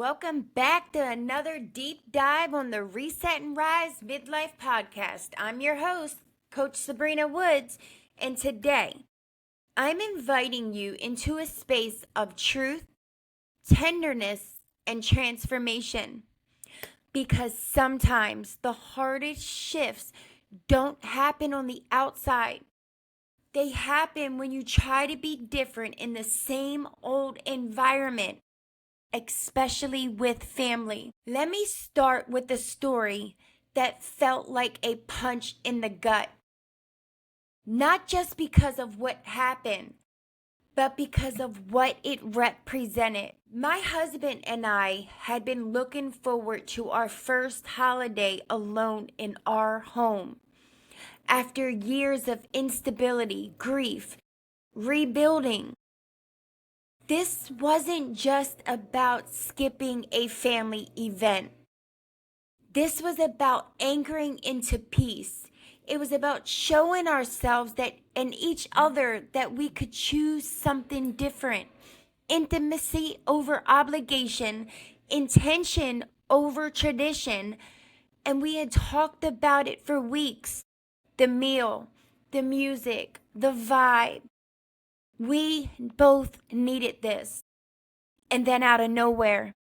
Welcome back to another deep dive on the Reset Rise Midlife podcast. I'm your host, Coach Sabrina Woods, and today I'm inviting you into a space of truth, tenderness, and transformation. Because sometimes the hardest shifts don't happen on the outside. They happen when you try to be different in the same old environment, especially with family. Let me start with a story that felt like a punch in the gut. Not just because of what happened, but because of what it represented. My husband and I had been looking forward to our first holiday alone in our home. After years of instability, grief, rebuilding, this wasn't just about skipping a family event. This was about anchoring into peace. It was about showing ourselves that and each other that we could choose something different. Intimacy over obligation, intention over tradition, and we had talked about it for weeks. The meal, the music, the vibe. We both needed this. And then out of nowhere,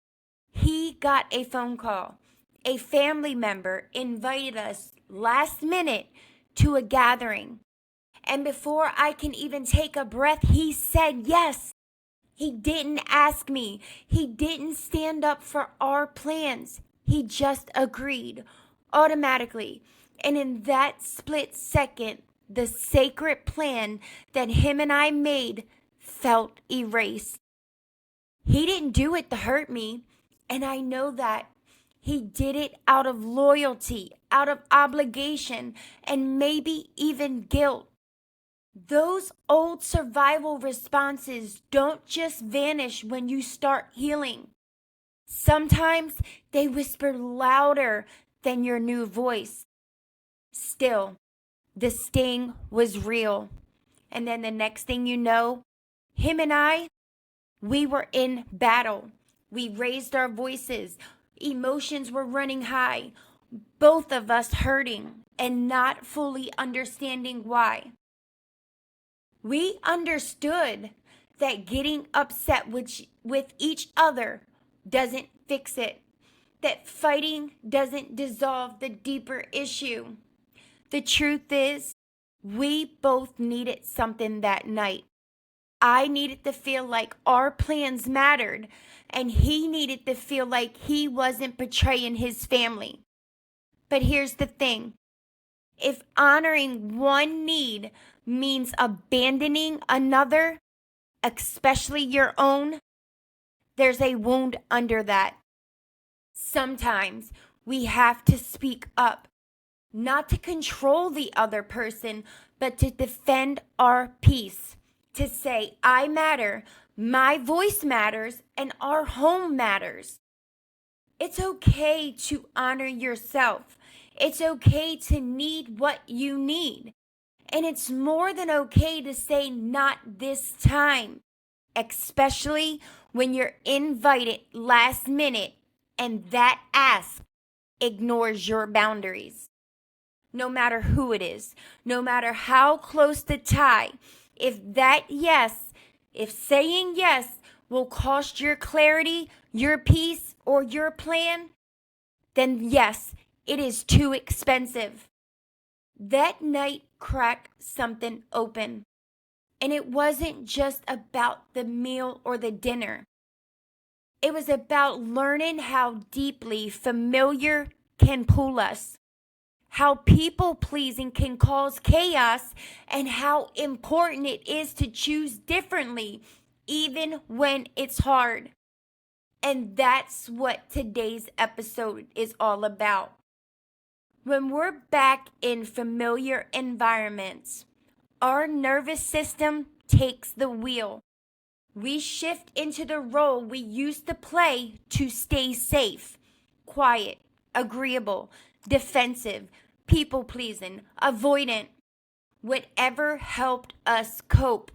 he got a phone call. A family member invited us last minute to a gathering. And before I can even take a breath, he said yes. He didn't ask me. He didn't stand up for our plans. He just agreed automatically. And in that split second, the sacred plan that him and I made felt erased. He didn't do it to hurt me, and I know that. He did it out of loyalty, out of obligation, and maybe even guilt. Those old survival responses don't just vanish when you start healing. Sometimes they whisper louder than your new voice. Still, the sting was real. And then the next thing you know, him and I, we were in battle. We raised our voices. Emotions were running high. Both of us hurting and not fully understanding why. We understood that getting upset with each other doesn't fix it. That fighting doesn't dissolve the deeper issue. The truth is, we both needed something that night. I needed to feel like our plans mattered, and he needed to feel like he wasn't betraying his family. But here's the thing. If honoring one need means abandoning another, especially your own, there's a wound under that. Sometimes we have to speak up. Not to control the other person, but to defend our peace. To say, I matter, my voice matters, and our home matters. It's okay to honor yourself. It's okay to need what you need. And it's more than okay to say, not this time. Especially when you're invited last minute and that ask ignores your boundaries. No matter who it is, no matter how close the tie, if saying yes will cost your clarity, your peace, or your plan, then yes, it is too expensive. That night cracked something open. And it wasn't just about the meal or the dinner. It was about learning how deeply familiar can pull us. How people pleasing can cause chaos, and how important it is to choose differently, even when it's hard. And that's what today's episode is all about. When we're back in familiar environments, our nervous system takes the wheel. We shift into the role we used to play to stay safe, quiet, agreeable, defensive, people-pleasing, avoidant, whatever helped us cope.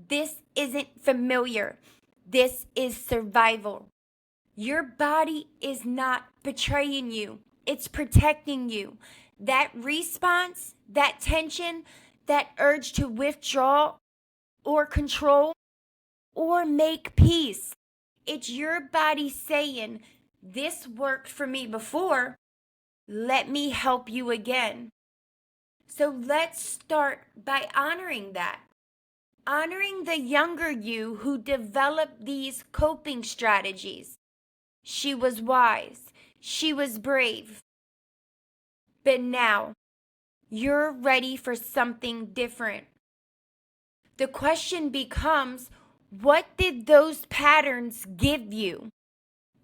This isn't familiar. This is survival. Your body is not betraying you. It's protecting you. That response, that tension, that urge to withdraw or control or make peace. It's your body saying, this worked for me before. Let me help you again. So let's start by honoring that. Honoring the younger you who developed these coping strategies. She was wise. She was brave. But now, you're ready for something different. The question becomes, what did those patterns give you?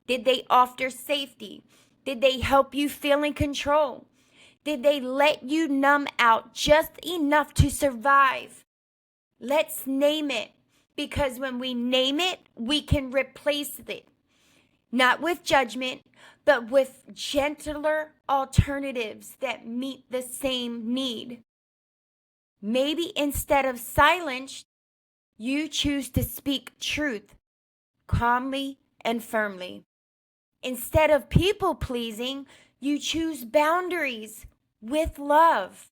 Did they offer safety? Did they help you feel in control? Did they let you numb out just enough to survive? Let's name it, because when we name it, we can replace it. Not with judgment, but with gentler alternatives that meet the same need. Maybe instead of silence, you choose to speak truth calmly and firmly. Instead of people pleasing, you choose boundaries with love.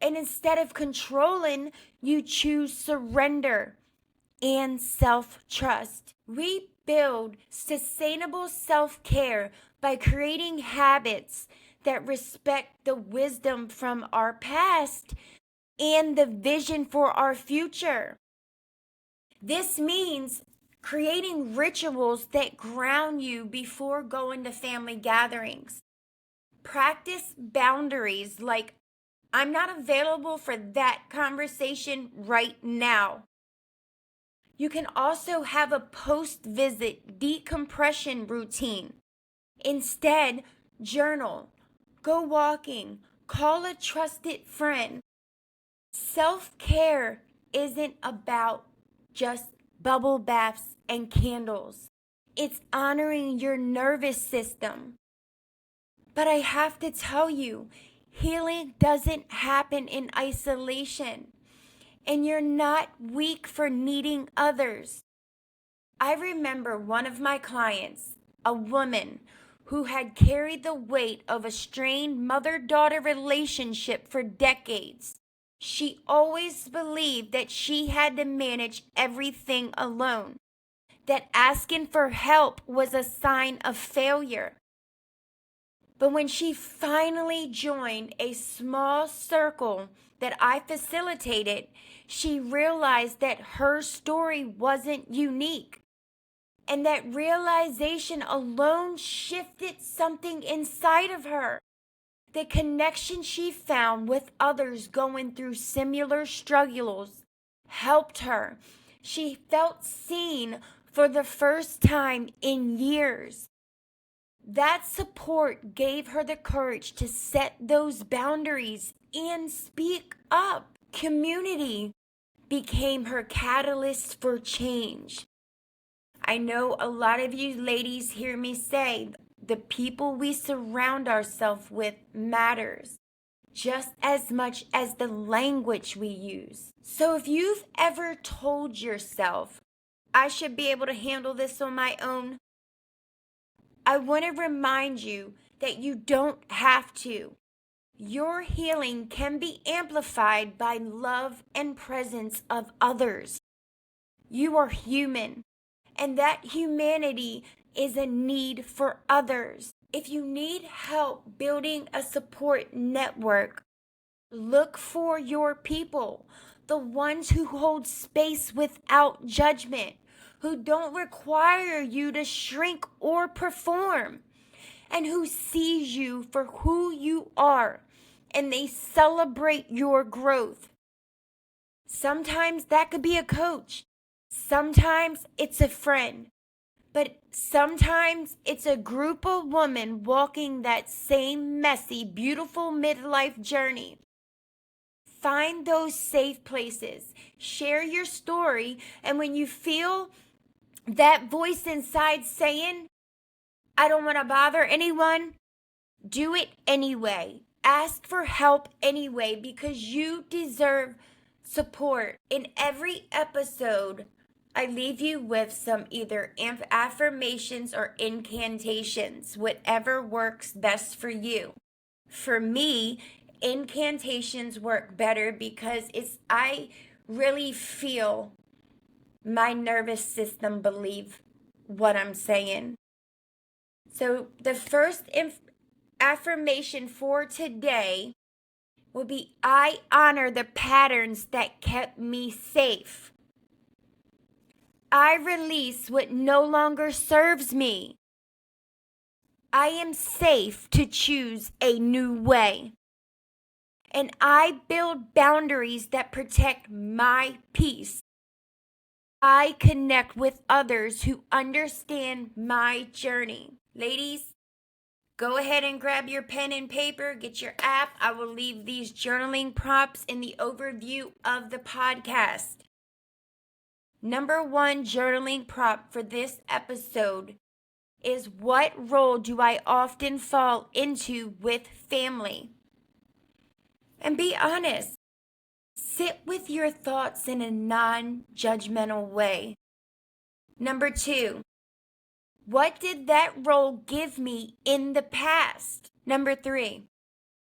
And instead of controlling, you choose surrender and self-trust. We build sustainable self-care by creating habits that respect the wisdom from our past and the vision for our future. This means creating rituals that ground you before going to family gatherings. Practice boundaries like, I'm not available for that conversation right now. You can also have a post-visit decompression routine. Instead, journal, go walking, call a trusted friend. Self-care isn't about just bubble baths and candles. It's honoring your nervous system. But I have to tell you, healing doesn't happen in isolation. And you're not weak for needing others. I remember one of my clients, a woman who had carried the weight of a strained mother-daughter relationship for decades. She always believed that she had to manage everything alone, that asking for help was a sign of failure. But when she finally joined a small circle that I facilitated, she realized that her story wasn't unique. And that realization alone shifted something inside of her. The connection she found with others going through similar struggles helped her. She felt seen for the first time in years. That support gave her the courage to set those boundaries and speak up. Community became her catalyst for change. I know a lot of you ladies hear me say the people we surround ourselves with matters just as much as the language we use. So if you've ever told yourself, I should be able to handle this on my own, I want to remind you that you don't have to. Your healing can be amplified by love and presence of others. You are human, and that humanity is a need for others. If you need help building a support network, look for your people, the ones who hold space without judgment, who don't require you to shrink or perform, and who sees you for who you are, and they celebrate your growth. Sometimes that could be a coach. Sometimes it's a friend. But sometimes it's a group of women walking that same messy, beautiful midlife journey. Find those safe places. Share your story. And when you feel that voice inside saying, I don't want to bother anyone, do it anyway. Ask for help anyway, because you deserve support. In every episode, I leave you with some either affirmations or incantations, whatever works best for you. For me, incantations work better because I really feel my nervous system believe what I'm saying. So the first affirmation for today will be, I honor the patterns that kept me safe. I release what no longer serves me. I am safe to choose a new way. And I build boundaries that protect my peace. I connect with others who understand my journey. Ladies, go ahead and grab your pen and paper, get your app. I will leave these journaling prompts in the overview of the podcast. Number 1 journaling prompt for this episode is, what role do I often fall into with family? And be honest. Sit with your thoughts in a non-judgmental way. Number 2, what did that role give me in the past? Number 3,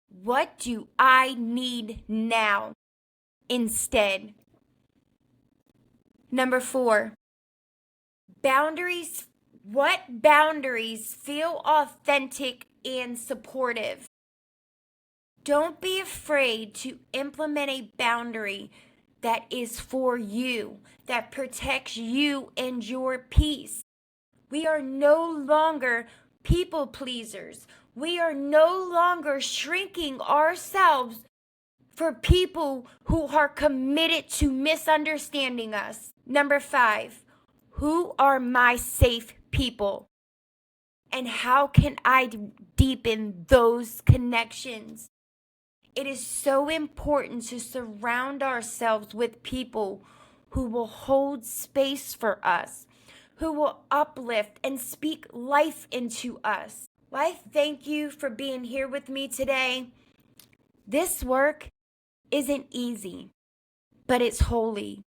what do I need now instead? Number 4, boundaries. What boundaries feel authentic and supportive? Don't be afraid to implement a boundary that is for you, that protects you and your peace. We are no longer people pleasers. We are no longer shrinking ourselves for people who are committed to misunderstanding us. Number 5, who are my safe people? And how can I deepen those connections? It is so important to surround ourselves with people who will hold space for us, who will uplift and speak life into us. Well, I thank you for being here with me today. This work isn't easy, but it's holy.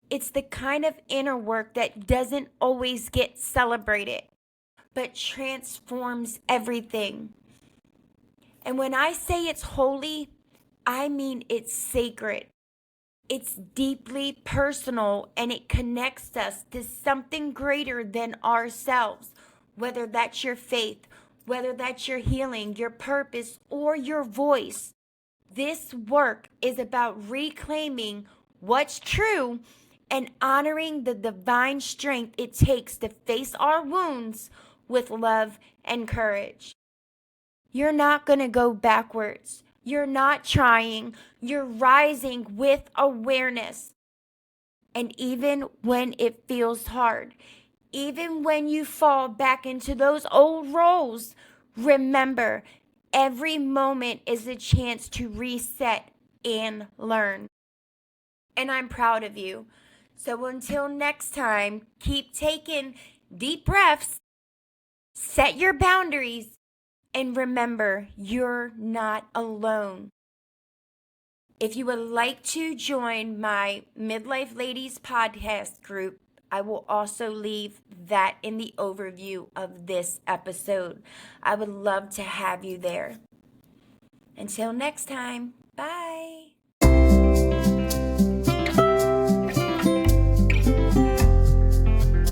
It's the kind of inner work that doesn't always get celebrated, but transforms everything. And when I say it's holy, I mean it's sacred. It's deeply personal, and it connects us to something greater than ourselves, whether that's your faith, whether that's your healing, your purpose, or your voice. This work is about reclaiming what's true and honoring the divine strength it takes to face our wounds with love and courage. You're not going to go backwards. You're not trying. You're rising with awareness. And even when it feels hard, even when you fall back into those old roles, remember, every moment is a chance to reset and learn. And I'm proud of you. So until next time, keep taking deep breaths, set your boundaries, and remember, you're not alone. If you would like to join my Midlife Ladies podcast group, I will also leave that in the overview of this episode. I would love to have you there. Until next time, bye.